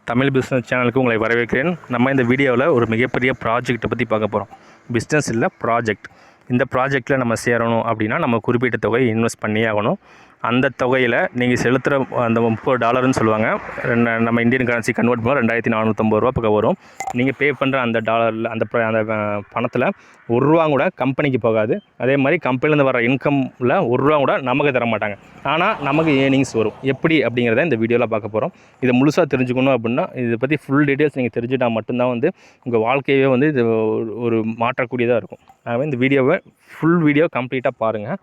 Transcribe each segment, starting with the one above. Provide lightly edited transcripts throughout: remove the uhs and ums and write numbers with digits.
Tamil business சேனலுக்கு உங்களை வரவேற்கிறேன். நம்ம இந்த வீடியோவில் ஒரு மிகப்பெரிய ப்ராஜெக்ட்டை பற்றி பார்க்க போகிறோம். பிஸ்னஸ் இல்லை, ப்ராஜெக்ட். இந்த ப்ராஜெக்ட்டில் நம்ம சேரணும் அப்படின்னா நம்ம குறிப்பிட்ட தொகையை இன்வெஸ்ட் பண்ணியே ஆகணும். அந்த தொகையில் நீங்கள் செலுத்துகிற அந்த $30 சொல்லுவாங்க, நம்ம இந்தியன் கரன்சி கன்வெர்ட் பண்ணால் $2450 பக்கம் வரும். நீங்கள் பே பண்ணுற அந்த டாலரில் அந்த பணத்தில் ₹1 கூட கம்பெனிக்கு போகாது. அதே மாதிரி கம்பெனிலேருந்து வர இன்கமில் ₹1 கூட நமக்கு தர மாட்டாங்க. ஆனால் நமக்கு ஏர்னிங்ஸ் வரும். எப்படி அப்படிங்கிறத இந்த வீடியோவில் பார்க்க போகிறோம். இதை முழுசாக தெரிஞ்சுக்கணும் அப்படின்னா இதை பற்றி ஃபுல் டீட்டெயில்ஸ் நீங்கள் தெரிஞ்சுட்டால் மட்டும்தான் உங்கள் வாழ்க்கையே இது ஒரு மாற்றக்கூடியதாக இருக்கும். ஆகவே இந்த வீடியோவை ஃபுல் வீடியோ கம்ப்ளீட்டாக பாருங்கள்.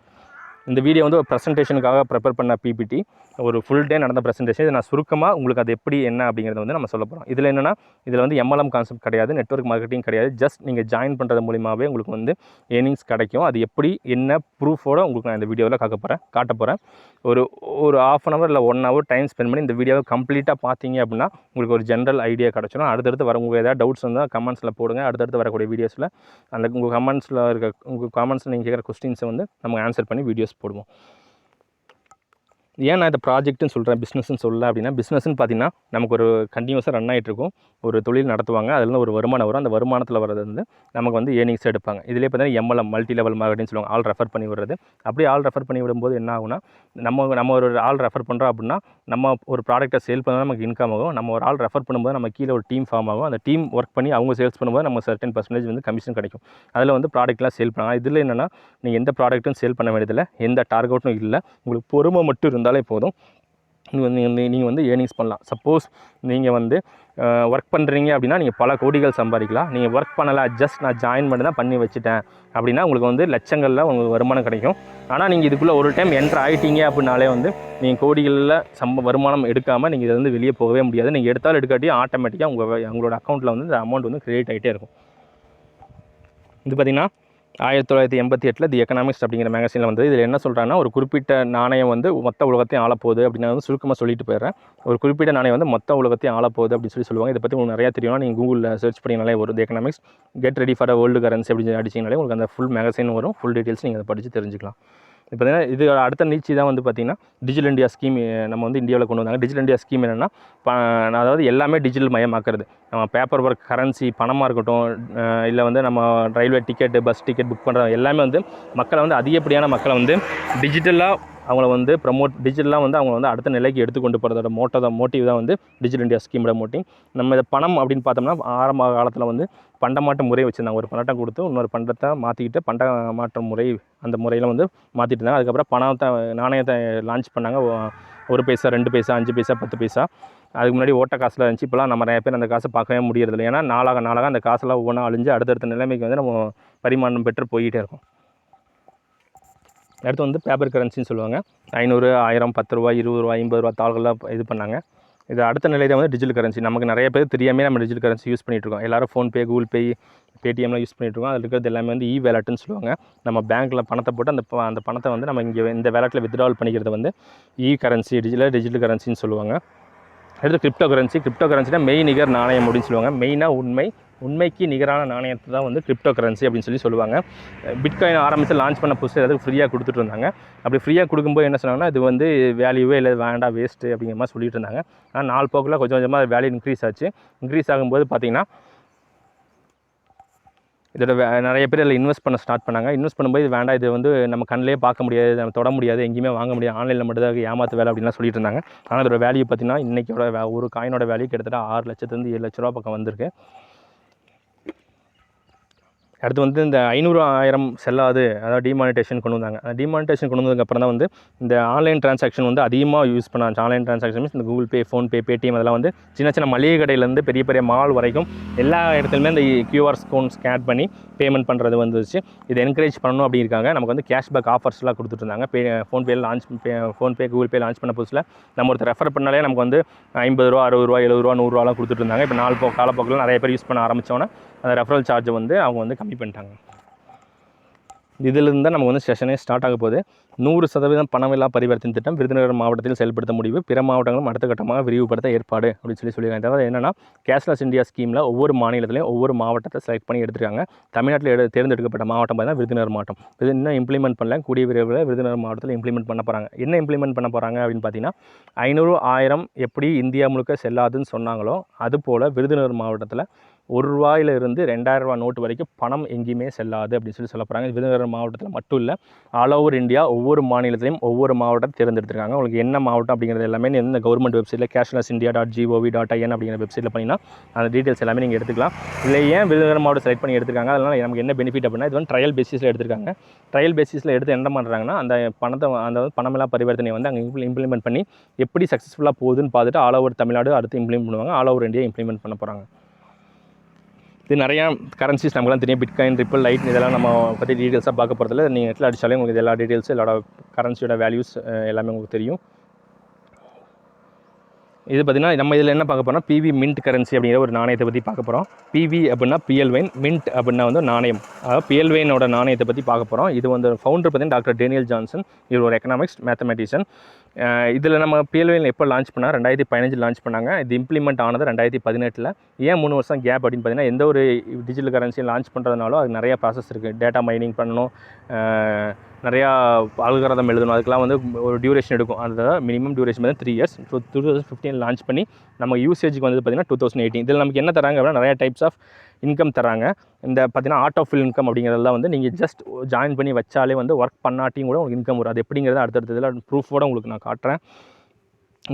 இந்த வீடியோ ஒரு ப்ரெசன்டேஷனுக்காக ப்ரிப்பேர் பண்ண பிபிடி, ஒரு ஃபுல் டே நடந்த ப்ரெசன்டேஷன். இதை நான் சுருக்கமாக உங்களுக்கு அது எப்படி என்ன அப்படிங்கிறத நம்ம சொல்ல போகிறோம். இதில் என்னென்னா, இதில் எம்எல்எம் கான்செப்ட் கிடையாது, நெட்வொர்க் மார்க்கெட்டிங் கிடையாது. ஜஸ்ட் நீங்கள் ஜாயின் பண்ணுறது மூலியமாகவே உங்களுக்கு ஏர்னிங்ஸ் கிடைக்கும். அது எப்படி என்ன ப்ரூஃபோடு உங்களுக்கு நான் இந்த வீடியோவில் காட்ட போகிறேன். ஒரு ½ அன் ஹவர் இல்லை 1 ஹவர் டைம் ஸ்பெண்ட் பண்ணி இந்த வீடியோவை கம்ப்ளீட்டாக பார்த்தீங்க அப்படின்னா உங்களுக்கு ஒரு ஜென்ரல் ஐடியா கிடச்சிடும். அடுத்தடுத்து வர உங்களுக்கு ஏதாவது டவுட்ஸ் இருந்தால் கமெண்ட்ஸில் போடுங்க. அடுத்தடுத்து வரக்கூடிய வீடியோஸில் உங்கள் கமெண்ட்ஸில் நீங்கள் கேட்குற கொஸ்டின்ஸை நம்ம ஆன்சர் பண்ணி வீடியோஸ் போடுவோம். ஏன் நான் இந்த ப்ராஜெக்ட்டுன்னு சொல்கிறேன், பிஸ்னஸ்ன்னு சொல்லலை அப்படின்னா, பிஸ்னஸ்ன்னு பார்த்தீங்கன்னா நமக்கு ஒரு கண்டினியூஸாக ரன் ஆகிட்ருக்கும். ஒரு தொழில் நடத்துவாங்க, அதில் ஒரு வருமானம் வரும். அந்த வருமானத்தில் வர்றது நமக்கு ஏர்னிங்ஸ் எடுப்பாங்க. இதிலே பார்த்தீங்கன்னா எம்எல்எம், மல்டி லெவல் மார்க்கெட்டிங் சொல்லுவாங்க. ஆள் ரெஃபர் பண்ணி விடுறது. அப்படியே ஆள் ரெஃபர் பண்ணி விடும்போது என்ன ஆகுனா, நம்ம ஒரு ஆள் ரெஃபர் பண்ணுறோம் அப்படின்னா நம்ம ஒரு ப்ராடக்ட்டை சேல் பண்ணால் நமக்கு இன்கம் ஆகும். நம்ம ஒரு ஆள் ரெஃபர் பண்ணும்போது நம்ம கீழே ஒரு டீம் ஃபார்ம் ஆகும். அந்த டீம் ஒர்க் பண்ணி அவங்க சேல்ஸ் பண்ணும்போது நம்ம சர்டன் பர்சன்டேஜ் கமிஷன் கிடைக்கும். அதில் ப்ராடக்ட்லாம் சேல் பண்ணலாம். இதில் என்னென்னா, நீங்கள் எந்த ப்ராடக்ட்டும் சேல் பண்ண வேண்டியதில்லை, எந்த டார்கெட்டும் இல்லை. உங்களுக்கு பொறுமை மட்டும் இருந்தாலே போதும். நீங்கள் ஏர்னிங்ஸ் பண்ணலாம். சப்போஸ் நீங்கள் ஒர்க் பண்ணுறீங்க அப்படின்னா நீங்கள் பல கோடிகள் சம்பாதிக்கலாம். நீங்கள் ஒர்க் பண்ணலை, ஜஸ்ட் நான் ஜாயின் பண்ணி தான் பண்ணி வச்சுட்டேன் அப்படின்னா உங்களுக்கு லட்சங்களில் உங்களுக்கு வருமானம் கிடைக்கும். ஆனால் நீங்கள் இதுக்குள்ளே ஒரு டைம் என்ட்ரு ஆகிட்டீங்க அப்படின்னாலே நீங்கள் கோடிகளில் வருமானம் எடுக்காமல் நீங்கள் இதை வெளியே போகவே முடியாது. நீங்கள் எடுத்தாலும் எடுக்காட்டியும் ஆட்டோமேட்டிக்காக உங்களோட அக்கௌண்ட்டில் இந்த அமௌண்ட் க்ரியேட் ஆகிட்டே இருக்கும். இது பார்த்திங்கன்னா 1988 தி எக்கனாமிக்ஸ் அப்படிங்கிற மேகசினில் இதில் என்ன சொல்கிறாங்கன்னா, ஒரு குறிப்பிட்ட நாணயம் மொத்த உலகத்தையும் ஆளப்போகுது அப்படின்னு சுருக்கமாக சொல்லிட்டு போயிடுறேன். ஒரு குறிப்பிட்ட நாணயம் மொத்த உலகத்தையும் ஆளப்போகுது அப்படின்னு சொல்லுவாங்க. இதை பற்றி உங்களுக்கு நிறையா தெரியும்னா நீங்கள் கூகுளில் சர்ச் பண்ணிங்கனாலே ஒரு the economics get ready for world currency அப்படின்னு அடிச்சிங்கனாலே உங்களுக்கு அந்த ஃபுல் மேகசின் வரும். ஃபுல் டீட்டெயில்ஸ் நீங்கள் அதை படித்து தெரிஞ்சுக்கலாம். இப்போ பார்த்தீங்கன்னா இது அடுத்த நீச்சி தான் பார்த்திங்கன்னா டிஜிட்டல் இந்தியா ஸ்கீம் நம்ம இந்தியாவில் கொண்டு வந்தாங்க. டிஜிட்டல் இந்தியா ஸ்கீம் என்னென்னா, அதாவது எல்லாமே டிஜிட்டல் மயமாக்குறது. நம்ம பேப்பர் ஒர்க், கரன்சி, பணமாக இருக்கட்டும், இல்லை நம்ம railway ticket, bus ticket book பண்ணுறது எல்லாமே மக்களை அதிகப்படியான மக்களை டிஜிட்டலாக அவங்கள டிஜிட்டலாக அவங்க அடுத்த நிலைக்கு எடுத்துக்கொண்டு போகிறதோட மோட்டிவ் தான் டிஜிட்டல் இந்தியா ஸ்கீமோட மோட்டிவ். நம்ம இதை பணம் அப்படின்னு பார்த்தோம்னா, ஆரம்ப காலத்தில் பண்டமாற்று முறை வச்சுருந்தாங்க. ஒரு பணத்தை கொடுத்து இன்னொரு பண்டத்தை மாற்றிக்கிட்டு பண்டமாற்று முறை, அந்த முறையில் மாற்றிட்டு இருந்தாங்க. அதுக்கப்புறம் நாணயத்தை லான்ச் பண்ணாங்க. 1 பைசா, 2 பைசா, 5 பைசா, 10 பைசா. அதுக்கு முன்னாடி ஓட்ட காசில் இருந்துச்சு. இப்போலாம் நம்ம நிறைய பேர் அந்த காசை பார்க்கவே முடியறதில்லை. ஏன்னா நாளாக அந்த காசெல்லாம் ஒவ்வொன்றா அழிஞ்சு அடுத்தடுத்த நிலைமைக்கு நம்ம பரிமாணம் பெற்று போய்கிட்டே இருக்கும். அடுத்து பேப்பர் கரன்சின்னு சொல்லுவாங்க. 500, 1000, ₹10, ₹20, ₹50 தாள்கள்லாம் இது பண்ணாங்க. இது அடுத்த நிலை தான் டிஜிட்டல் கரன்சி. நமக்கு நிறைய பேர் தெரியாமல் நம்ம டிஜிட்டல் கரன்சி யூஸ் பண்ணிகிட்ருக்கோம். எல்லோரும் ஃபோன்பே, கூகுள் பே, பேடிஎம்லாம் யூஸ் பண்ணிகிட்ருக்கோம். அதில் இருக்கிறது எல்லாமே இ வேலெட்டுன்னு சொல்லுவாங்க. நம்ம பேங்க்கில் பணத்தை போட்டு அந்த பணத்தை நம்ம இங்கே இந்த வேலெட்டில் வித்ட்ராவல் பண்ணிக்கிறது இ கரன்சி, டிஜிட்டல் கரன்சின்னு சொல்லுவாங்க. அடுத்து கிரிப்டோ கரன்சினா மெய் நிகர் நாணயம் அப்படின்னு சொல்லுவாங்க. மெயினாக உண்மைக்கு நிகரான நாணயத்தை தான் கிரிப்டோ கரன்சி அப்படின்னு சொல்லுவாங்க. பிட்காயின் ஆரம்பித்து லான்ச் பண்ண புதுசு அதுக்கு ஃப்ரீயாக கொடுத்துட்டு இருந்தாங்க. அப்படி ஃப்ரீயாக கொடுக்கும்போது என்ன சொன்னாங்கன்னா, இது வேல்யூவே இல்லை, வேண்டாம், வேஸ்ட்டு அப்படிங்கிற மாதிரி சொல்லிட்டு இருந்தாங்க. ஆனால் நாள் போக்கில் கொஞ்சம் கொஞ்சமாக வேல்யூ இன்க்ரீஸ் ஆச்சு. இன்க்ரீஸ் ஆகும்போது பார்த்திங்கன்னா இதோட நிறைய பேர் இதில் இன்வெஸ்ட் பண்ண ஸ்டார்ட் பண்ணாங்க. இன்வெஸ்ட் பண்ணும்போது இது வேண்டாம், இது நம்ம கண்ணிலே பார்க்க முடியாது, நம்ம தொட முடியாது, எங்கேயுமே வாங்க முடியாது, ஆன்லைனில் மட்டும் ஏமாற்று வேலை அப்படின்லாம் சொல்லிட்டு இருந்தாங்க. ஆனால் அதோட வேல்யூ பார்த்திங்கன்னா இன்றைக்கோட ஒரு காயினோட வேல்யூ கிட்டத்தட்ட 6 லட்சத்துலேருந்து 7 லட்ச ரூபா பக்கம் வந்திருக்கு. அடுத்து இந்த 500, 1000 செல்லாது, அதாவது டிமானிட்டேஷன் கொண்டு வந்தாங்க. டிமானிட்டேஷன் கொண்டு வந்ததுக்கப்புறம் தான் இந்த ஆன்லைன் ட்ரான்சாக்ஷன் அதிகமாக யூஸ் பண்ணாச்சு. ஆன்லைன் ட்ரான்சாக்ஷன் மீன்ஸ் இந்த கூகுள் பே, ஃபோன்பே, பேடிஎம் அதெல்லாம் சின்ன சின்ன மளிகை கடையிலேருந்து பெரிய பெரிய மால் வரைக்கும் எல்லா இடத்துலையுமே இந்த QR கோட் ஸ்கேன் பண்ணி பேமெண்ட் பண்ணுறது வந்துச்சு. இதை என்கரேஜ் பண்ணணும் அப்படிங்கிறாங்க. நமக்கு கேஷ்பேக் ஆஃபர்ஸ்லாம் கொடுத்துட்டு இருந்தாங்க. ஃபோன்பே, கூகுள் பே லான்ச் பண்ண புதுசில் நம்ம ஒருத்தர் ரெஃபர் பண்ணாலே நமக்கு $50, $60, $70, $100 கொடுத்துட்டு இருந்தாங்க. இப்போ காலப்போக்கில் நிறைய பேர் யூஸ் பண்ண ஆரம்பித்தோன்னே அந்த ரெஃபரல் சார்ஜை அவங்க கம்மி பண்ணிட்டாங்க. இதிலிருந்து தான் நமக்கு செஷனே ஸ்டார்ட் ஆக போகுது. 100% பணமில்லா பரிவர்த்தனை திட்டம் விருதுநகர் மாவட்டத்தில் செயல்படுத்த முடிவு, பிற மாவட்டங்களும் அடுத்த கட்டமாக விரிவுபடுத்த ஏற்பாடு அப்படின்னு சொல்லியிருக்காங்க. அதாவது என்னென்னா கேஷ்லெஸ் இந்தியா ஸ்கீமில் ஒவ்வொரு மாநிலத்திலையும் ஒவ்வொரு மாவட்டத்தை செலக்ட் பண்ணி எடுத்துருக்காங்க. தமிழ்நாட்டில் தேர்ந்தெடுக்கப்பட்ட மாவட்டம் பார்த்தீங்கன்னா விருதுநகர் மாவட்டம். இது இன்னும் இம்ப்ளிமெண்ட் பண்ணல, கூடிய விரைவில் விருதுநகர் மாவட்டத்தில் இம்ப்ளிமெண்ட் பண்ண போகிறாங்க. என்ன இம்ப்ளிமெண்ட் பண்ண போகிறாங்க அப்படின்னு பார்த்தீங்கன்னா 500, 1000 எப்படி இந்தியா முழுக்க செல்லாதுன்னு சொன்னாங்களோ அதுபோல் விருதுநகர் மாவட்டத்தில் ₹1 2,000 நோட்டு வரைக்கும் பணம் எங்கேயுமே செல்லாது அப்படின்னு சொல்ல போகிறாங்க. விருதுநகர் மாவட்டத்தில் மட்டும் இல்லை, ஆல் ஓவர் இந்தியா ஒவ்வொரு மாநிலத்திலையும் ஒவ்வொரு மாவட்டத்தை தேர்ந்தெடுத்திருக்காங்க. உங்களுக்கு என்ன மாவட்டம் அப்படிங்கிறது எல்லாமே இந்த கவர்மெண்ட் வெப்சைட்டில் cashlessindia.gov.in அப்படிங்கிற வெப்சைட்டில் பண்ணிங்கன்னா அந்த டீட்டெயில்ஸ் எல்லாமே நீங்கள் எடுத்துக்கலாம். இல்லை ஏன் விருதுநகர் மாவட்டம் செலக்ட் பண்ணி எடுத்துருக்காங்க, அதனால் நமக்கு என்ன பெனிஃபிட் அப்படின்னா இது வந்து ட்ரையல் பேசிஸில் எடுத்திருக்காங்க. ட்ரையல் பேசிஸில் எடுத்து என்ன பண்ணுறாங்கன்னா அந்த பணத்தை அந்த பணமெல்லாம் பரிவர்த்தனை வந்து அங்கே இம்ப்ளிமெண்ட் பண்ணி எப்படி சக்ஸஸ்ஃபுல்லாக போகுதுன்னு பார்த்துட்டு ஆல் ஓவர் தமிழ்நாடு அடுத்து இம்ப்ளிமெண்ட் பண்ணுவாங்க, ஆல் ஓவர் இந்தியா இம்ப்ளிமெண்ட் பண்ண போகிறாங்க. இது நிறையா கரன்சிஸ் நமக்குலாம் தெரியும், பிட்காயின், ரிப்பிள், லைட், இதெல்லாம் நம்ம பற்றி டீட்டெயில்ஸாக பார்க்க போகிறதில்ல. நீங்கள் நெட்டில் அடித்தாலே உங்களுக்கு எல்லா டீட்டெயில்ஸும் எல்லா கரன்சியோட வேல்யூஸ் எல்லாமே உங்களுக்கு தெரியும். இது பார்த்திங்கன்னா நம்ம இதில் என்ன பார்க்க போகிறோம்னா பிவி மின்ட் கரன்சி அப்படிங்கிற ஒரு நாணயத்தை பற்றி பார்க்க போகிறோம். பிவி அப்படின்னா பிஎல்வைன், மின்ட் அப்படின்னா வந்து நாணயம். அதாவது பிஎல்வைனோட நாணயத்தை பற்றி பார்க்க போகிறோம். இது வந்து ஃபவுண்டர் பார்த்திங்கன்னா டாக்டர் டேனியல் ஜான்சன். இவர் ஒரு எக்கனாமிக்ஸ் மேத்தமெட்டிஷியன். இதில் நம்ம பிஎல்வைன் எப்போ லான்ச் பண்ணால் 2015 லான்ச் பண்ணாங்க. இது இம்ப்ளிமெண்ட் ஆனது 2018. ஏன் 3 வருஷம் கேப் அப்படின்னு பார்த்தீங்கன்னா எந்த ஒரு டிஜிட்டல் கரன்சியை லான்ச் பண்ணுறதுனாலும் அது நிறையா ப்ராசஸ் இருக்குது. டேட்டா மைனிங் பண்ணணும், நிறையா அல்காரிதம் எழுதணும், அதுக்கெலாம் வந்து ஒரு டியூரேஷன் எடுக்கும். அந்த மினிமம் டியூரேஷன் வந்து 3 இயர்ஸ். 2015 லான்ச் பண்ணி நம்ம யூசேஜுக்கு வந்து பார்த்திங்கன்னா 2018. இதில் நமக்கு என்ன தராங்க அப்படின்னா நிறையா டைப்ஸ் ஆஃப் இன்கம் தராங்க. இந்த பார்த்திங்கன்னா ஆர்ட் ஆஃப் இன்கம் அப்படிங்கிறதெல்லாம் வந்து நீங்கள் ஜஸ்ட் ஜாயின் பண்ணி வச்சாலே வந்து ஒர்க் பண்ணாட்டியும் கூட உங்களுக்கு இன்கம் வரும். அது எப்படிங்கிறது அடுத்தடுத்ததில் ப்ரூஃபோடு உங்களுக்கு நான் காட்டுறேன்.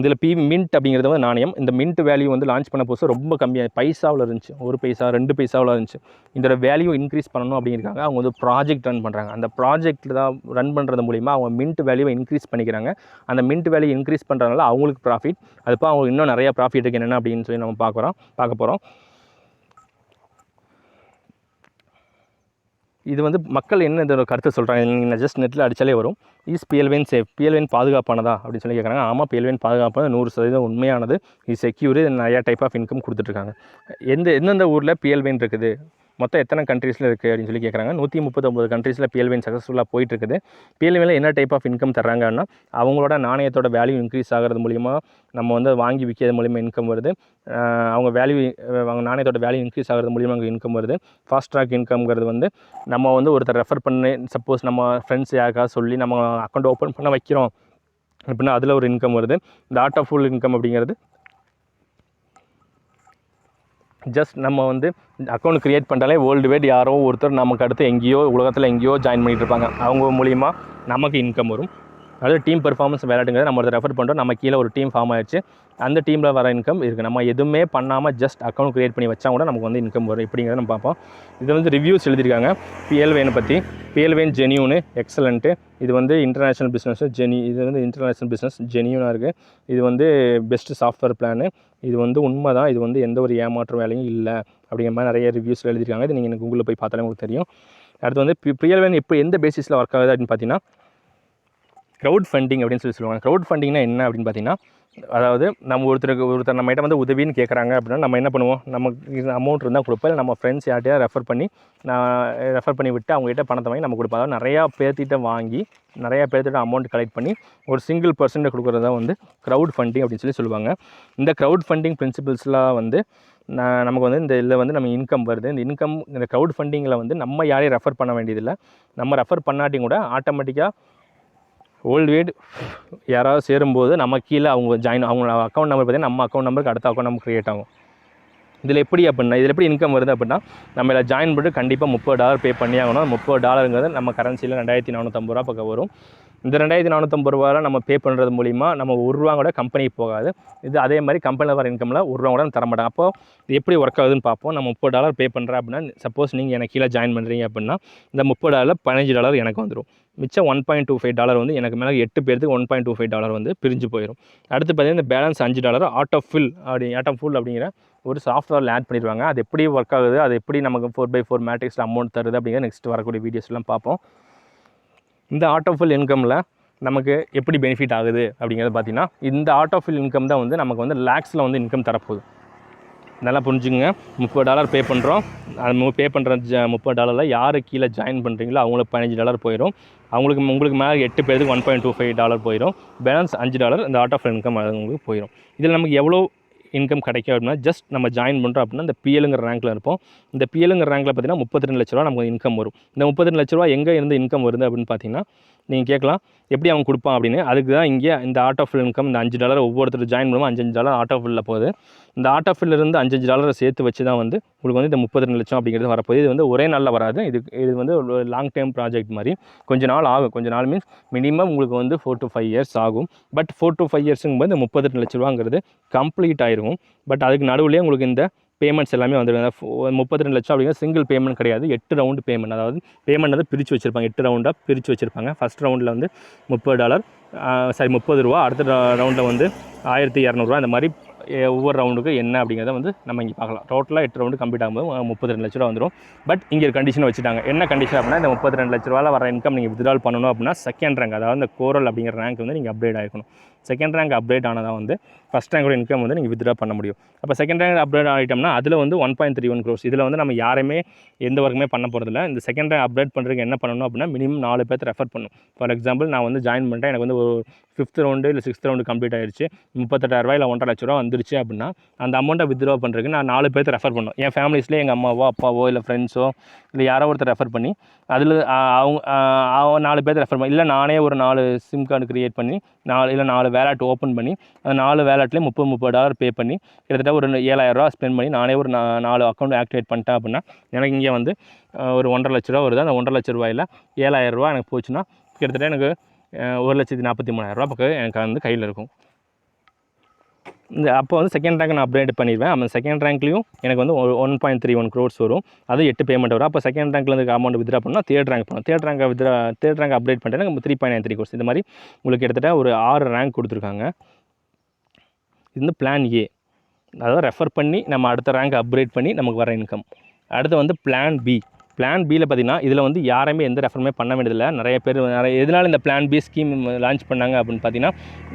இதில் மின்ட் அப்படிங்கிறது வந்து நாணயம். இந்த மின்ட் வேல்யூ வந்து லான்ச் பண்ண போது ரொம்ப கம்மியாக பைசாவில் இருந்துச்சு, 1 பைசா 2 பைசாவில் இருந்துச்சு. இதோட வேல்யூ இன்க்ரீஸ் பண்ணணும் அப்படிங்கிறாங்க. அவங்க வந்து ப்ராஜெக்ட் ரன் பண்ணுறாங்க. அந்த ப்ராஜெக்ட்டில் தான் ரன் பண்ணுறது மூலிமா அவங்க மின்ட் வேல்யூவை இன்க்ரீஸ் பண்ணிக்கிறாங்க. அந்த மின்ட் வேல்யூ இன்க்ரீஸ் பண்ணுறதுனால அவங்களுக்கு ப்ராஃபிட். அதுப்போ அவங்களுக்கு இன்னும் நிறையா ப்ராஃபிட் இருக்குது என்னென்ன அப்படின்னு சொல்லி நம்ம பார்க்க போகிறோம். இது வந்து மக்கள் என்ன இந்த கருத்தை சொல்கிறாங்க, நீங்கள் ஜஸ்ட் நெட்டில் அடித்தாலே வரும். இஸ் பிஎல்வைன் சேஃப், பிஎல்வைன் பாதுகாப்பானதா அப்படின்னு சொல்லி கேட்குறாங்க. ஆமாம், பிஎல்வைன் பாதுகாப்பானது 100% உண்மையானது. இது செக்யூர். நிறையா டைப் ஆஃப் இன்கம் கொடுத்துட்ருக்காங்க. எந்தெந்த ஊரில் பிஎல்வைன் இருக்குது, மொத்தம் எத்தனை கண்ட்ரீஸில் இருக்குது அப்படின்னு சொல்லி கேட்குறாங்க. 139 கண்ட்ரீஸில் பிஎல்வைன் சக்ஸஸ்ஃபுல்லாக போயிட்டுருக்குது. பிஎல்வைனில் என்ன டைப் ஆஃப் இன்கம் தர்றாங்கன்னா அவங்களோட நாணயத்தோட வேல்யூ இன்க்ரீஸ் ஆகிறது மூலிமா நம்ம வந்து வாங்கி விற்கிறது மூலிமா இன்கம் வருது. அவங்க நாணயத்தோட வேல்யூ இன்க்ரீஸ் ஆகிறது மூலிமா அங்கே இன்கம் வருது. ஃபாஸ்ட் ட்ராக் இன்கம்ங்கிறது வந்து நம்ம வந்து ஒருத்தர் ரெஃபர் பண்ணி சப்போஸ் நம்ம ஃப்ரெண்ட்ஸ் யாருக்காக சொல்லி நம்ம அக்கௌண்ட் ஓப்பன் பண்ண வைக்கிறோம் அப்படின்னா அதில் ஒரு இன்கம் வருது. இந்த ஆர்ட் ஆஃப் ஃபுல் இன்கம் அப்படிங்கிறது ஜஸ்ட் நம்ம வந்து அக்கௌண்ட் க்ரியேட் பண்ணிட்டாலே வேர்ல்டு வைட் யாரோ ஒருத்தர் நமக்கு அடுத்து எங்கேயோ உலகத்தில் எங்கேயோ ஜாயின் பண்ணிகிட்டு இருப்பாங்க. அவங்க மூலிமா நமக்கு இன்கம் வரும். அதாவது டீம் பெர்ஃபார்மன்ஸ் விளையாட்டுங்கிறது நம்ம ரெஃபர் பண்ணுறோம், நம்ம கீழே ஒரு டீம் ஃபார்ம் ஆயிடுச்சு, அந்த டீமில் வர இன்கம் இருக்குது. நம்ம எதுவுமே பண்ணாமல் ஜஸ்ட் அக்கௌண்ட் க்ரியேட் பண்ணி வச்சா கூட நமக்கு வந்து இன்கம் வரும். இப்படிங்கிறத நம்ம பார்ப்போம். இது வந்து ரிவ்யூஸ் எழுதியிருக்காங்க பிஎல்வைனை பற்றி. பிஎல்வைன் ஜெனியூனு, எக்ஸலண்ட்டு. இது வந்து இன்டர்நேஷ்னல் பிஸ்னஸ் இது வந்து இன்டர்நேஷ்னல் பிஸ்னஸ் ஜெனியூனாக இருக்குது. இது வந்து பெஸ்ட்டு சாஃப்ட்வேர் பிளானு. இது வந்து உண்மை தான். இது வந்து எந்த ஒரு ஏமாற்று வேலையும் இல்லை அப்படிங்கிற மாதிரி நிறைய ரிவ்யூஸில் எழுதியிருக்காங்க. இது நீங்கள் எனக்கு கூகுளில் போய் பார்த்தாலே உங்களுக்கு தெரியும். அடுத்து வந்து பிஎல்வைன் இப்போ எந்த பேசிஸில் ஒர்க் ஆகுது அப்படின்னு பார்த்தீங்கன்னா க்ரௌட் ஃபண்டிங் அப்படின்னு சொல்லுவாங்க. க்ரௌட் ஃபண்டிங்னா என்ன அப்படின்னு பார்த்தீங்கன்னா அதாவது நம்ம ஒருத்தர் நம்மகிட்ட வந்து உதவின்னு கேட்குறாங்க அப்படின்னா நம்ம என்ன பண்ணுவோம், நமக்கு அமௌண்ட் இருந்தால் கொடுப்போம். இல்லை நம்ம ஃப்ரெண்ட்ஸ் யார்ட்டையா ரெஃபர் பண்ணி விட்டு அவங்ககிட்ட பணத்தை வாங்கி நம்ம கொடுப்போம். அதாவது நிறையா பேர்த்திட்ட வாங்கி நிறையா பேர்த்திட்ட அமௌண்ட் கலெக்ட் பண்ணி ஒரு சிங்கிள் பர்சன்ட் கொடுக்குறதா வந்து க்ரௌட் ஃபண்டிங் அப்படின்னு சொல்லுவாங்க. இந்த க்ரௌட் ஃபண்டிங் பிரின்சிபல்ஸ்லாம் வந்து நமக்கு வந்து இந்த இதில் வந்து நம்ம இன்கம் வருது. இந்த க்ரௌட் ஃபண்டிங்கில் வந்து நம்ம யாரையும் ரெஃபர் பண்ண வேண்டியதில்லை. நம்ம ரெஃபர் பண்ணாட்டியும் கூட ஆட்டோமேட்டிக்காக வேர்ல்டு வைட் யாராவது சேரும்போது நம்ம கீழே அவங்க அவங்க அக்கௌண்ட் நம்பர் பார்த்தீங்கன்னா நம்ம அக்கௌண்ட் நம்பருக்கு அடுத்த அக்கௌண்ட் நம்பர் க்ரியேட் ஆகும். இதில் எப்படி இன்கம் வருது அப்படின்னா நம்ம இதில் ஜாயின் பண்ணிட்டு கண்டிப்பாக $30 பே பண்ணி ஆகணும். $30 நம்ம கரன்சியில் 2450 ரூபா பக்கம் வரும். இந்த 2450 ரூபாவில் நம்ம பே பண்ணுறது மூலிமா நம்ம ₹1 கூட கம்பெனிக்கு போகாது. இது அதே மாதிரி கம்பெனியில் வர இன்கமில் ₹1 கூட தரமாட்டாங்க. அப்போ இது எப்படி ஒர்க் ஆகுதுன்னு பார்ப்போம். நம்ம $30 பே பண்ணுறேன் அப்படின்னா சப்போஸ் நீங்கள் எனக்கு கீழே ஜாயின் பண்ணுறீங்க அப்படின்னா இந்த $30 $15 எனக்கு வந்துடும். மிச்சம் $1.25 வந்து எனக்கு மேலே 8 பேருக்கு $1.25 வந்து பிரிஞ்சு போயிடும். அடுத்து பார்த்தீங்கன்னா இந்த பேலன்ஸ் $5 ஆர்ட் ஆஃப் ஃபுல் அப்படிங்கிற ஒரு சாஃப்ட்வேரில் ஆட் பண்ணிடுவாங்க. அது எப்படி ஒர்க் ஆகுது, அது எப்படி நமக்கு 4x4 மேட்ரிக்ஸில் அமௌண்ட் தருது அப்படிங்கிற நெக்ஸ்ட் வரக்கூடிய வீடியோஸ்லாம் பார்ப்போம். இந்த ஆர்ட் ஆஃப் ஃபுல் இன்கமில் நமக்கு எப்படி பெனிஃபிட் ஆகுது அப்படிங்கிறது பார்த்தீங்கன்னா இந்த ஆர்ட் ஆஃப் ஃபுல் இன்கம் தான் வந்து நமக்கு வந்து லேக்ஸில் வந்து இன்கம் தரப்போகுது. நல்லா புரிஞ்சுங்க. $30 பே பண்ணுறோம். அது பே பண்ணுற $30 யார் கீழே ஜாயின் பண்ணுறீங்களோ அவங்களுக்கு $15 போயிடும். உங்களுக்கு மேலே 8 பேருக்கு $1.25 போயிடும். பேலன்ஸ் $5 இந்த ஆர்ட் ஆஃப் இன்கம் உங்களுக்கு போயிடும். இதில் நமக்கு எவ்வளோ இன்கம் கிடைக்கும் அப்படின்னா, ஜஸ்ட் நம்ம ஜாயின் பண்ணுறோம் அப்படின்னா இந்த பிஎல்ங்கிற ரேங்க்கில் இருப்போம். இந்த பிஎல்ங்கிற ரேங்க்கில் பார்த்தீங்கன்னா 32 லட்ச ரூபா நமக்கு இன்கம் வரும். இந்த 32 லட்ச ரூபா எங்கே இருந்து இன்கம் வருது அப்படின்னு பார்த்தீங்கன்னா, நீங்கள் கேட்கலாம் எப்படி அவன் கொடுப்பான் அப்படின்னு. அதுக்கு தான் இங்கே இந்த ஆர்ட் ஆஃப் இன்கம் இந்த $5 ஒவ்வொருத்தர் ஜாயின் பண்ணுவோம். $5 ஆர்ட் ஆஃப் ஃபில்லில் போகுது. இந்த ஆர்ட் ஆஃப் ஃபில்லிருந்து $5 சேர்த்து வச்சு தான் வந்து உங்களுக்கு வந்து இந்த 32 லட்சம் அப்படிங்கிறது வரப்போகுது. இது வந்து ஒரே நாளில் வராது. இது வந்து ஒரு லாங் டைம் ப்ராஜெக்ட் மாதிரி கொஞ்ச நாள் ஆகும். கொஞ்ச நாள் மீன்ஸ் மினிமம் உங்களுக்கு வந்து 4 to 5 இயர்ஸ் ஆகும். பட் 4 to 5 இயர்ஸுங்கும்போது இந்த 32 லட்ச ரூபாங்கிறது கம்ப்ளீட் ஆகிருக்கும். பட் அதுக்கு நடுவுலேயே உங்களுக்கு இந்த பேமெண்ட்ஸ் எல்லாமே வந்துடுங்க. 32 லட்சம் அப்படிங்கிற சிங்கிள் பேமெண்ட் கிடையாது. 8 ரவுண்டு பேமெண்ட். அதாவது பேமெண்ட் வந்து பிரித்து வச்சுருப்பாங்க. 8 ரவுண்டாக பிரித்து வச்சுருப்பாங்க. ஃபஸ்ட் ரவுண்டில் வந்து $30 30 ரூபா. அடுத்த ரவுண்டில் வந்து $1200 இந்த மாதிரி ஒவ்வொரு ரவுண்டுக்கு என்ன அப்படிங்கிறத வந்து நம்ம இங்கே பார்க்கலாம். டோட்டலாக 8 ரவுண்டு கம்ப்ளீட் ஆகும்போது 32 லட்ச ரூபா வந்துடும். பட் இங்கே ஒரு கண்டிஷன் வச்சுட்டாங்க. என்ன கண்டிஷன் அப்படின்னா, இந்த 32 லட்ச ரூபாவில் வர இன்கம் நீங்கள் வித்ட்ரால் பண்ணணும் அப்படின்னா செகண்ட் ரேங்க், அதாவது இந்த கோரல் அப்படிங்கிற ரேங்க் வந்து நீங்கள் அப்டேட் ஆகிக்கணும். செகண்ட் ரேங்க் அப்டேட் ஆனதான் வந்து ஃபஸ்ட் ரேங்கோட இன்கம் வந்து நீங்கள் வித்ட்ரா பண்ண முடியும். அப்போ செகண்ட் ரேங்க் அப்டேட் ஆகிட்டோம்னா அதில் வந்து 1.31 crores. இதில் வந்து நம்ம யாரையுமே எந்த ஒர்க்குமே பண்ண போகிறதில்ல. இந்த செகண்ட் ரேங்க் அப்டேட் பண்ணுறதுக்கு என்ன பண்ணணும் அப்படின்னா, மினிமம் 4 பேர்த்து ரெஃபர் பண்ணணும். ஃபார் எக்ஸாம்பிள் நான் வந்து ஜாயின் பண்ணிட்டேன், எனக்கு வந்து ஒரு 5th ரவுண்டு இல்லை 6th ரவுண்டு கம்ப்ளீட் ஆயிடுச்சு, $38,000 இல்லை 1.5 லட்ச ரூபா வந்துருச்சு அப்படின்னா, அந்த அமௌண்ட்டை வித்ட்ரா பண்ணுறதுக்கு நான் 4 பேர்த்து ரெஃபர் பண்ணணும். என் ஃபேமிலிஸ்லேயே எங்கள் அம்மாவோ அப்பாவோ இல்லை ஃப்ரெண்ட்ஸோ இல்லை யாரோ ஒருத்தர் ரெஃபர் பண்ணி அதில் அவங்க 4 பேர்த்து ரெஃபர் பண்ணி, இல்லை நானே ஒரு 4 சிம் கார்டு க்ரியேட் பண்ணி 4 வேலட் ஓப்பன் பண்ணி அந்த 4 வேலட்லேயும் $30 பே பண்ணி கிட்டத்தட்ட ஒரு $7,000 ஸ்பெண்ட் பண்ணி நானே ஒரு 4 அக்கௌண்ட் ஆக்டிவேட் பண்ணிட்டேன் அப்படின்னா எனக்கு இங்கே வந்து ஒரு 1.5 லட்ச ரூபா வருது. அந்த 1.5 லட்ச ரூபாயில் $7,000 எனக்கு போச்சுன்னா கிட்டத்தட்ட எனக்கு 1,43,000 பக்கம் எனக்கு வந்து கையில் இருக்கும். அப்போ வந்து செகண்ட் ரேங்க் நான் அப்டேட் பண்ணிடுவேன். அந்த செகண்ட் ரேங்க்லையும் எனக்கு வந்து 1.31 crores வரும். அது 8 பேமெண்ட் வரும். அப்போ செகண்ட் ரேங்க்லேருந்து அமௌண்ட் வித்ட்ரா பண்ணால் தேர்ட் ரேங்க் பண்ணணும். தேர்ட் ரேங்க் அப்டேட் பண்ணிட்டேன் எனக்கு 3.93 crores. இந்த மாதிரி உங்களுக்கு கிட்டத்தட்ட ஒரு 6 ரேங்க் கொடுத்துருக்காங்க. இது வந்து பிளான் ஏ, அதாவது ரெஃபர் பண்ணி நம்ம அடுத்த ரேங்க் அப்கிரேட் பண்ணி நமக்கு வர இன்கம். அடுத்து வந்து பிளான் பி. பிளான் பியில் பார்த்தீங்கன்னா இதில் வந்து யாருமே எந்த ரெஃபருமே பண்ண வேண்டியதில்லை. நிறைய பேர் எதனால் இந்த பிளான் பி ஸ்கீம் லான்ச் பண்ணாங்க அப்படின்னு பார்த்தீங்கன்னா,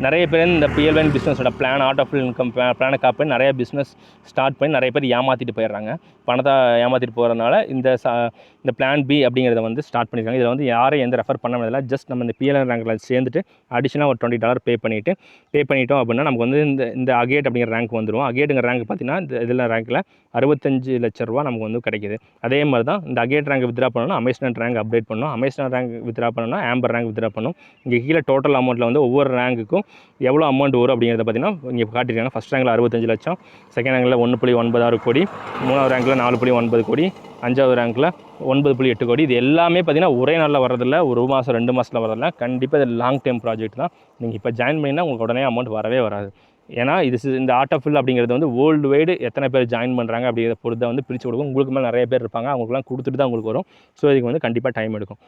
நிறைய பேர் இந்த பிஎல்வைன் பிஸ்னஸோட பிளான் ஆர்ட் ஆஃப் இன்கம் பிளானை காப்பி நிறைய பிஸ்னஸ் ஸ்டார்ட் பண்ணி நிறைய பேர் ஏமாற்றிட்டு போயிடுறாங்க. பணத்தை ஏமாற்றிட்டு போகிறதுனால இந்த பிளான் பி அப்படிங்கிறத வந்து ஸ்டார்ட் பண்ணியிருக்காங்க. இதில் வந்து யாரையும் எந்த ரெஃபர் பண்ண வேண்டியதில்லை. ஜஸ்ட் நம்ம இந்த பிஎல்என் ரேங்கில் சேர்ந்துட்டு அடிஷனாக ஒரு $20 பே பண்ணிட்டோம் அப்படின்னா நமக்கு வந்து இந்த அகேட் அப்படிங்கிற ரேங்க் வந்துடும். அகேட்டுங்கிற ரேங்க் பார்த்தீங்கன்னா இதில் ரேங்கில் 65 லட்ச ரூபா நமக்கு வந்து கிடைக்கிது. அதே மாதிரி தான் இந்த அகேட் ரேங்க் வித்ட்ரா பண்ணணும், அமேஸ்மெண்ட் ரேங்க் அப்டேட் பண்ணணும், அமேஸ்மெண்ட் ரேங்க் வித்ட்ரா பண்ணணும்னா ஆம்பர் ரேங்க் வித்ட்ரா பண்ணணும். இங்கே கீழே டோட்டல் அமௌண்ட்டில் வந்து ஒவ்வொரு ரேங்குக்கும் எவ்வளோ அமௌண்ட் வரும் அப்படிங்கிறத பார்த்தீங்கன்னா இங்கே காட்டியிருக்காங்க. ஃபஸ்ட் ரேங்கில் 65 லட்சம், செகண்ட் ரேங்கில் 1.96 கோடி, 3வது ரேங்கில் 4.9 கோடி, 5வது ரேங்கில் 9.8 கோடி. இது எல்லாமே பார்த்தீங்கன்னா ஒரே நாளில் வரதில்லை, ஒரு மாதம் 2 மாதத்தில் வரதில்லை. கண்டிப்பாக இது லாங் டைம் ப்ராஜெக்ட் தான். நீங்கள் இப்போ ஜாயின் பண்ணிங்கன்னா உங்களுக்கு உடனே அமௌண்ட் வரவே வராது. ஏன்னா இந்த ஆர்ட் ஆஃப் ஃபில் அப்படிங்கிறது வந்து வேர்ல்டு வைடு எத்தனை பேர் ஜாயின் பண்ணுறாங்க அப்படிங்கிறத பொறுத்த வந்து பிரித்து கொடுக்கும். உங்களுக்கு மேலே நிறைய பேர் இருப்பாங்க, அவங்களுக்குலாம் கொடுத்துட்டு தான் உங்களுக்கு வரும். ஸோ இதுக்கு வந்து கண்டிப்பாக டைம் எடுக்கும்.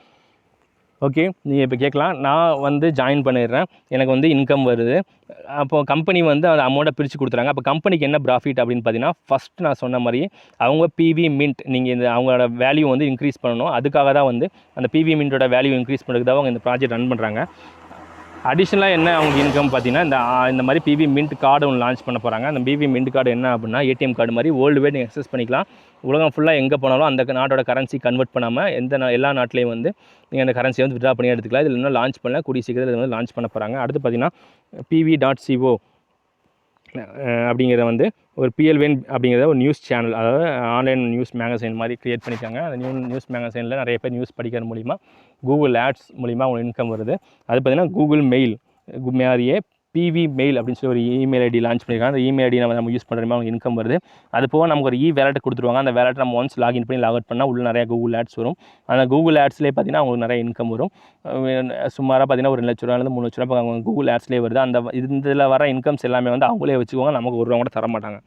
ஓகே, நீங்கள் இப்போ கேட்கலாம், நான் வந்து ஜாயின் பண்ணிடுறேன், எனக்கு வந்து இன்கம் வருது, அப்போது கம்பெனி வந்து அந்த அமௌண்ட்டை பிரித்து கொடுத்துறாங்க. அப்போ கம்பெனிக்கு என்ன ப்ராஃபிட் அப்படின்னு பார்த்தீங்கன்னா, ஃபஸ்ட் நான் சொன்ன மாதிரி அவங்க பிவி மின்ட் நீங்கள் அவங்களோட வேல்யூ வந்து இன்க்ரீஸ் பண்ணணும். அதுக்காக தான் வந்து அந்த பிவி மின்ட்டோட வேல்யூ இன்க்ரீஸ் பண்ணுறதுக்கு தான் அவங்க இந்த ப்ராஜெக்ட் ரன் பண்ணுறாங்க. அடிஷ்னலாக என்ன அவங்க இன்கம் பார்த்தீங்கன்னா, இந்த மாதிரி பிவி மின்ட் கார்டு ஒன்று லான்ச் பண்ண போகிறாங்க. அந்த பிவி மின்ட் கார்டு என்ன அப்படின்னா, ஏடிஎம் கார்டு மாதிரி வேர்ல்டு வைட் நீங்கள் அக்சஸ் பண்ணிக்கலாம். உலகம் ஃபுல்லாக எங்கே போனாலும் அந்த நாட்டோட கரன்சி கன்வெர்ட் பண்ணாமல் எல்லா நாட்டிலையும் வந்து நீங்கள் அந்த கரன்சியை வந்து வித்ட்ரா பண்ணி எடுத்துக்கலாம். இதில் இன்னும் லான்ச் பண்ணல, கூடிய சீக்கிரத்தில் வந்து லான்ச் பண்ண போகிறாங்க. அடுத்து பார்த்தீங்கன்னா pv.co அப்படிங்கிறத வந்து ஒரு பிஎல்வைன் அப்படிங்கிறத ஒரு நியூஸ் சேனல், அதாவது ஆன்லைன் நியூஸ் மேகசைன் மாதிரி க்ரியேட் பண்ணியிருக்காங்க. அந்த நியூஸ் மேகசைனில் நிறைய பேர் நியூஸ் படிக்கிற மூலிமா கூகுள் ஆட்ஸ் மூலிமா அவங்க இன்கம் வருது. அது பார்த்திங்கன்னா கூகுள் மெயில் மாதிரியே பிவி மெயில் அப்படின்னு சொல்லி ஒரு இமெயில் ஐடி லான்ச் பண்ணியிருக்காங்க. அந்த இமெயில் ஐடி நம்ம யூஸ் பண்ணுற மாதிரி அவங்க இன்கம் வருது. அது போக நமக்கு ஒரு வேலட் கொடுத்துருவாங்க. அந்த வேலட் நம்ம ஒன்ஸ் லாகின் பண்ணி லாக் அவுட் பண்ணால் உள்ள நிறைய கூகுள் ஆட்ஸ் வரும். அந்த கூகுள் ஆட்ஸ்லேயே பார்த்தீங்கன்னா அவங்களுக்கு நிறைய இன்கம் வரும். சுமாராக பார்த்தீங்கன்னா ஒரு 2 லட்ச ரூபாயிலேருந்து 3 லட்ச ரூபா அவங்க கூகுள் ஆட்ஸ்லேயே வருது. இதில் வர இன்கம்ஸ் எல்லாமே வந்து அவங்களே வச்சுக்குவாங்க, நமக்கு ஒரு ரூபா கூட தர மாட்டாங்க.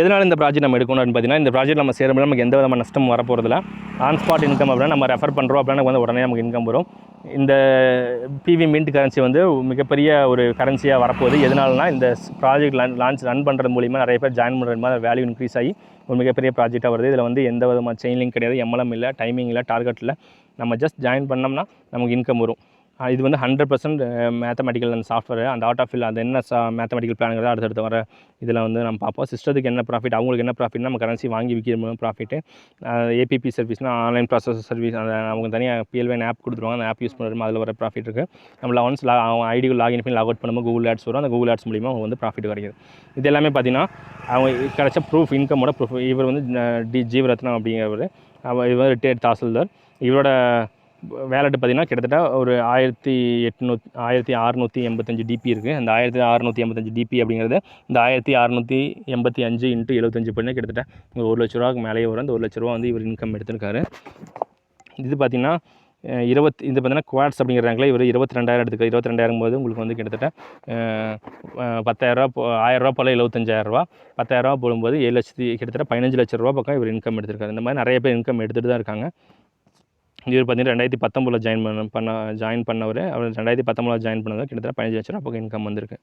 எதனால் இந்த ப்ராஜெக்ட் நம்ம எடுக்கணும் அப்படின்னு பார்த்தீங்கன்னா, இந்த ப்ராஜெக்ட் நம்ம சேரும்போது நமக்கு எந்த விதமான நஷ்டம் வரப்போகிறதில்ல. ஆன் ஸ்பாட் இன்கம் அப்படின்னா நம்ம ரெஃபர் பண்ணுறோம் அப்படின்னா வந்து உடனே நமக்கு இன்கம் வரும். இந்த பிவி மின்ட் கரன்சி வந்து மிகப்பெரிய ஒரு கரன்சியாக வரப்போகுது. எதனாலனா இந்த ப்ராஜெக்ட் ரன் பண்ணுறது மூலிமா நிறைய பேர் ஜாயின் பண்ணுறது மாதிரி வேல்யூ இன்க்ரீஸ் ஆகி ஒரு மிகப்பெரிய ப்ராஜெக்டாக வருது. இதில் வந்து எந்த விதமான செயின் லிங்க் கிடையாது, எம்எல்எம் இல்லை, டைமிங் இல்லை, டார்கெட் இல்லை. நம்ம ஜஸ்ட் ஜாயின் பண்ணோம்னா நமக்கு இன்கம் வரும். இது வந்து 100% மேத்தமெட்டிக்கல் அந்த சாஃப்ட்வேர் அந்த ஆர்ட் ஆஃப் ஃபில் அது என்ன மேத்தமெட்டிக்கல் பிளானுங்கிறத அடுத்தடுத்து வர இதில் வந்து நம்ம பார்ப்போம். சிஸ்டத்துக்கு என்ன ப்ராஃபிட், அவங்களுக்கு என்ன ப்ராஃபிட்னா நம்ம கரன்சி வாங்கி விற்கிற ப்ராஃபிட்டு. ஏபிபி சர்வீஸ்னால் ஆன்லைன் ப்ராசஸ் சர்வீஸ், அந்த அவங்க தனியாக பிஎல்வைன் ஆப் கொடுத்துருவாங்க. அந்த ஆப் யூஸ் பண்ணுறோம், அதில் வர ப்ராஃபிட் இருக்குது. நம்மள ஒன்ஸ் அவங்க ஐடிக்கு லாகின் பண்ணி லாக் அவுட் பண்ணும்போது கூகுள் ஆட்ஸ் வரும். அந்த கூகுள் ஆட்ஸ் மூலிமா அவங்க வந்து ப்ராஃபிட் கிடைக்குது. இது எல்லாமே பார்த்தீங்கன்னா அவங்க கிடைச்ச ப்ரூஃப், இன்கமோட ப்ரூஃப். இவர் வந்து ஜீவரத்னம் அப்படிங்கிறவர், இவர் வந்து ரிட்டையர்ட் தாசில்தார். இவரோட வேலெட்டு பார்த்திங்கன்னா கிட்டத்தட்ட ஒரு 1685 டிபி இருக்குது. அந்த 1685 டிபி அப்படிங்கிறது இந்த 1685 × 75 பண்ணி கிட்டத்தட்ட ஒரு 1 லட்ச ரூபாய்க்கு மேலேயே வரும். அந்த 1 லட்ச ரூபா வந்து இவர் இன்கம் எடுத்திருக்காரு. இது பார்த்திங்கன்னா இது பார்த்தீங்கன்னா குவாட்ஸ் அப்படிங்கிறாங்களே, இவர் 22,000 எடுத்துக்காரு. 22,000 போது உங்களுக்கு வந்து கிட்டத்தட்ட 10,000 1000 போல் 75,000 10,000 போடும்போது 7 லட்சத்தி கிட்டத்தட்ட 15 லட்ச ரூபா பக்கம் இவர் இன்கம் எடுத்திருக்காரு. இந்த மாதிரி நிறைய பேர் இன்கம் எடுத்துகிட்டு தான் இருக்காங்க. இவர் பார்த்தீங்கன்னா 2019 ஜாயின் பண்ணவர். அவர் 2019 ஜாயின் பண்ணவர் கிட்டத்தட்ட 15 லட்ச ரூபா பக்கம் இன்கம் வந்திருக்கு.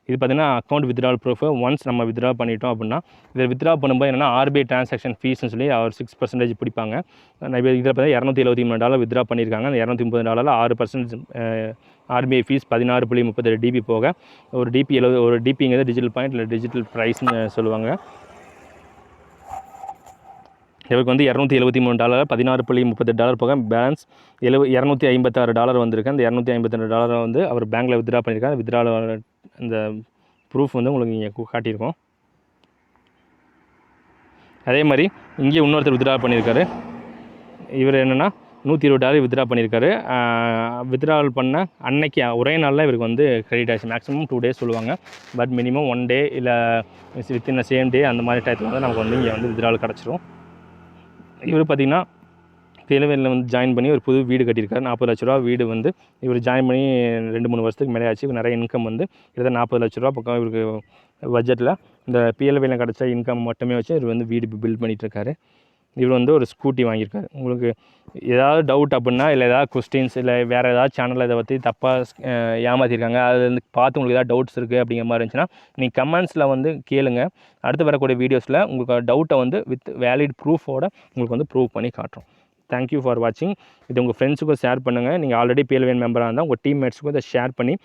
இது பார்த்திங்கன்னா அக்கௌண்ட் வித்ட்ரால் ப்ரூஃப். ஒன்ஸ் நம்ம வித்ட்ரா பண்ணிட்டோம் அப்படின்னா, இதில் வித்ட்ரா பண்ணும்போது என்னென்னா RBI டிரான்சாக்ஷன் ஃபீஸ்னு சொல்லி அவர் 6% பிடிப்பாங்க. இதில் பார்த்தா $273 வித்ட்ரா பண்ணியிருக்காங்க. அந்த $230 6% RBI ஃபீஸ் 16.37 டிபி போக ஒரு டிபி 70, ஒரு டிபிங்கிறது டிஜிட்டல் பாயிண்ட் இல்லை டிஜிட்டல் ப்ரைஸ்னு சொல்லுவாங்க. இவருக்கு வந்து $273 $16.38 போக பேலன்ஸ் $256 வந்திருக்கு. அந்த $252 வந்து அவர் பேங்க்கில் வித்ட்ரா பண்ணியிருக்காரு. வித்ட்ரால அந்த ப்ரூஃப் வந்து உங்களுக்கு இங்கே காட்டியிருக்கோம். அதே மாதிரி இங்கே இன்னொருத்தர் வித்ட்ரா பண்ணியிருக்காரு. இவர் என்னென்னா $120 வித்ட்ரா பண்ணியிருக்காரு. வித்ட்ராவல் பண்ண அன்னைக்கு ஒரே நாளில் இவருக்கு வந்து கிரெடிட் ஆகிடுச்சு. மேக்ஸிமம் 2 டேஸ் சொல்லுவாங்க. பட் மினிமம் 1 டே இல்லை வித்தின் சேம் டே அந்த மாதிரி டயத்தில் வந்து நமக்கு வந்து இங்கே வந்து வித்ட்ராவல் கிடச்சிரும். இவர் பார்த்திங்கன்னா பிஎல்வைனில் வந்து ஜாயின் பண்ணி ஒரு புது வீடு கட்டியிருக்காரு. 40 லட்ச ரூபா வீடு வந்து இவர் ஜாயின் பண்ணி 2-3 வருஷத்துக்கு மேலே ஆச்சு. இவர் நிறைய இன்கம் வந்து கிட்டத்தட்ட 40 லட்ச ரூபா பக்கம் இவருக்கு பட்ஜெட்டில் இந்த பிஎல்வைனில் கிடச்ச இன்கம் மட்டுமே வச்சு இவர் வந்து வீடு பில்ட் பண்ணிகிட்ருக்காரு. இவர் வந்து ஒரு ஸ்கூட்டி வாங்கியிருக்காரு. உங்களுக்கு ஏதாவது டவுட் அப்படின்னா, இல்லை ஏதாவது கொஸ்டின்ஸ், இல்லை வேறு ஏதாவது சேனலில் இதை பற்றி தப்பாக ஏமாற்றிருக்காங்க, அது வந்து பார்த்து உங்களுக்கு ஏதாவது டவுட்ஸ் இருக்குது அப்படிங்கிற மாதிரி இருந்துச்சுன்னா நீங்கள் கமெண்ட்ஸில் வந்து கேளுங்க. அடுத்து வரக்கூடிய வீடியோஸில் உங்களுக்கு டவுட்டை வந்து வித் வேலிட் ப்ரூஃபோட உங்களுக்கு வந்து ப்ரூவ் பண்ணி காட்டுறோம். தேங்க்யூ ஃபார் வாட்சிங். இது உங்கள் ஃப்ரெண்ட்ஸுக்கும் ஷேர் பண்ணுங்கள். நீங்கள் ஆல்ரெடி பிஎல்வைன் மெம்பராக இருந்தால் உங்கள் டீம்மேட்ஸுக்கும் இதை ஷேர் பண்ணி